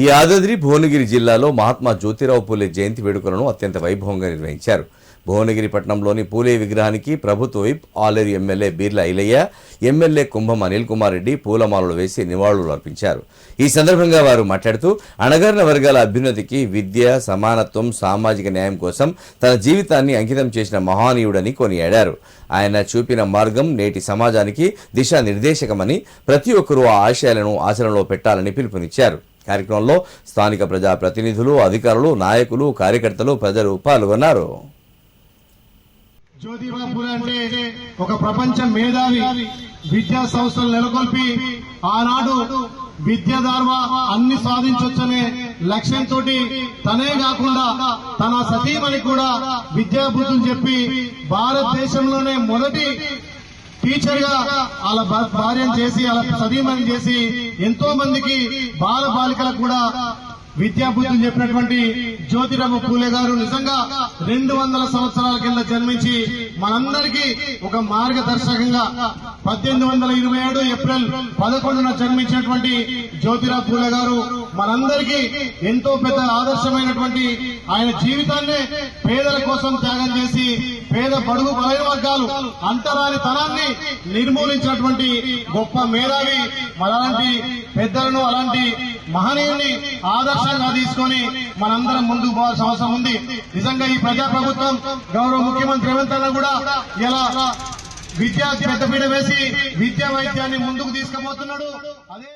ఈ యాదాద్రి భువనగిరి జిల్లాలో మహాత్మా జ్యోతిరావు పూలే జయంతి వేడుకలను అత్యంత వైభవంగా నిర్వహించారు. భువనగిరి పట్టణంలోని పూలే విగ్రహానికి ప్రభుత్వ whip Aler MLA Beerla Ilaiah, MLA Kumbham Anil Kumar Reddy పూలమాలలు వేసి నివాళులు అర్పించారు. ఈ సందర్భంగా వారు మాట్లాడుతూ అణగారిన వర్గాల అభ్యున్నతికి, విద్య, సమానత్వం, సామాజిక న్యాయం కోసం తన జీవితాన్ని అంకితం చేసిన మహానీయుడని కొనియాడారు. ఆయన చూపిన మార్గం నేటి సమాజానికి దిశానిర్దేశకమని, ప్రతి ఒక్కరూ ఆ ఆశయాలను ఆచరణలో పెట్టాలని పిలుపునిచ్చారు. కార్యక్రమంలో స్థానిక ప్రజా ప్రతినిధులు, అధికారులు, నాయకులు, కార్యకర్తలు, ప్రజలు పాల్గొన్నారు. జ్యోతిరావు పూలే అంటే ఒక ప్రపంచ మేధావి, విద్యా సంస్థలు నెలకొల్పి ఆనాడు విద్య ద్వారా అన్ని సాధించొచ్చనే లక్ష్యంతో తనే కాకుండా తన సతీమణి కూడా విద్యా బుద్ధులు చెప్పి భారతదేశంలోనే మొదటి టీచర్ గా వాళ్ళ భార్యను చేసి వాళ్ళ సతీమణి చేసి ఎంతో మందికి బాల బాలికలకు కూడా విద్యా బుద్ధులు చెప్పినటువంటి జ్యోతిరావు పూలే గారు నిజంగా 200 సంవత్సరాల కింద జన్మించి మనందరికీ ఒక మార్గదర్శకంగా 1827 ఏప్రిల్ 11న జన్మించినటువంటి జ్యోతిరావు పూలే గారు మనందరికీ ఎంతో పెద్ద ఆదర్శమైనటువంటి ఆయన జీవితాన్నే పేదల కోసం త్యాగం చేసి పేద బడుగు బలైన వర్గాలు అంటరాని తనాన్ని నిర్మూలించినటువంటి గొప్ప మేధావి. అలాంటి పెద్దలను, అలాంటి మహనీయుని ఆదర్శంగా తీసుకొని మనందరం ముందుకు పోవాల్సిన అవసరం ఉంది. నిజంగా ఈ ప్రజాప్రభుత్వం గౌరవ ముఖ్యమంత్రి రేవంత్ అన్న కూడా ఇలా విద్యా పెద్దపీట వేసి విద్యా వైద్యాన్ని ముందుకు తీసుకుపోతున్నాడు. అదే